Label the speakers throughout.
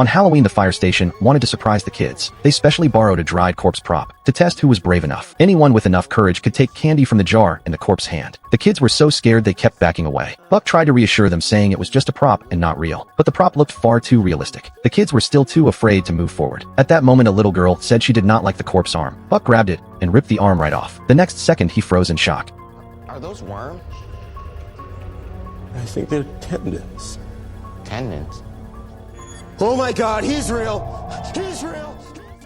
Speaker 1: On Halloween, the fire station wanted to surprise the kids. They specially borrowed a dried corpse prop to test who was brave enough. Anyone with enough courage could take candy from the jar in the corpse hand. The kids were so scared they kept backing away. Buck tried to reassure them, saying it was just a prop and not real. But the prop looked far too realistic. The kids were still too afraid to move forward. At that moment, a little girl said she did not like the corpse arm. Buck grabbed it and ripped the arm right off. The next second, he froze in shock.
Speaker 2: Are those worms?
Speaker 3: I think they're tendons.
Speaker 2: Tendons?
Speaker 3: Oh my God, he's real! He's real!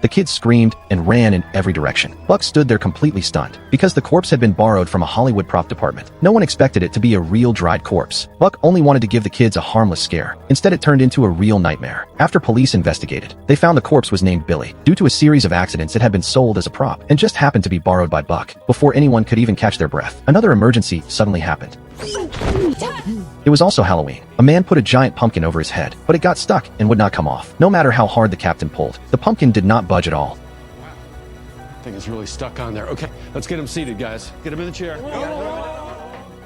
Speaker 1: The kids screamed and ran in every direction. Buck stood there completely stunned, because the corpse had been borrowed from a Hollywood prop department. No one expected it to be a real dried corpse. Buck only wanted to give the kids a harmless scare. Instead, it turned into a real nightmare. After police investigated, they found the corpse was named Billy. Due to a series of accidents, it had been sold as a prop and just happened to be borrowed by Buck. Before anyone could even catch their breath, another emergency suddenly happened. It was also Halloween. A man put a giant pumpkin over his head, but it got stuck and would not come off. No matter how hard the captain pulled, the pumpkin did not budge at all.
Speaker 4: I think it's really stuck on there. Okay, let's get him seated, guys. Get him in the chair.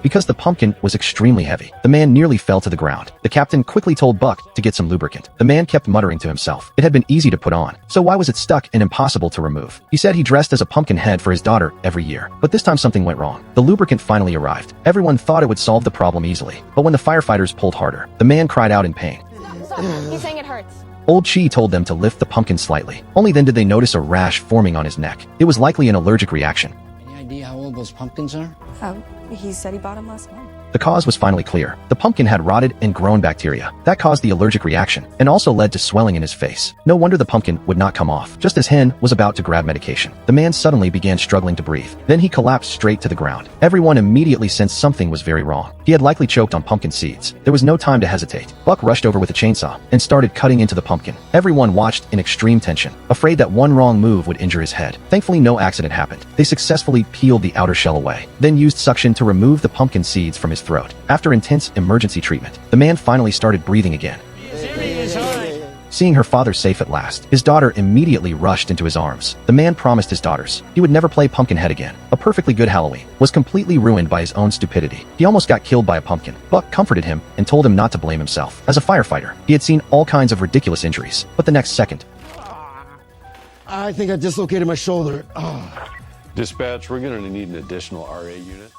Speaker 1: Because the pumpkin was extremely heavy, the man nearly fell to the ground. The captain quickly told Buck to get some lubricant. The man kept muttering to himself. It had been easy to put on, so why was it stuck and impossible to remove? He said he dressed as a pumpkin head for his daughter every year, but this time something went wrong. The lubricant finally arrived. Everyone thought it would solve the problem easily, but when the firefighters pulled harder, the man cried out in pain.
Speaker 5: Stop. He's saying it hurts.
Speaker 1: Old Chi told them to lift the pumpkin slightly. Only then did they notice a rash forming on his neck. It was likely an allergic reaction.
Speaker 6: Any idea how old those pumpkins are?
Speaker 5: He said he bought him last month.
Speaker 1: The cause was finally clear. The pumpkin had rotted and grown bacteria. That caused the allergic reaction and also led to swelling in his face. No wonder the pumpkin would not come off. Just as Hen was about to grab medication, the man suddenly began struggling to breathe. Then he collapsed straight to the ground. Everyone immediately sensed something was very wrong. He had likely choked on pumpkin seeds. There was no time to hesitate. Buck rushed over with a chainsaw and started cutting into the pumpkin. Everyone watched in extreme tension, afraid that one wrong move would injure his head. Thankfully, no accident happened. They successfully peeled the outer shell away, then used suction to remove the pumpkin seeds from his throat. After intense emergency treatment, the man finally started breathing again. Seeing her father safe at last, his daughter immediately rushed into his arms. The man promised his daughters he would never play Pumpkinhead again. A perfectly good Halloween was completely ruined by his own stupidity. He almost got killed by a pumpkin. Buck comforted him and told him not to blame himself. As a firefighter, he had seen all kinds of ridiculous injuries, but the next second,
Speaker 3: I think I dislocated my shoulder.
Speaker 4: Dispatch, we're going to need an additional RA unit.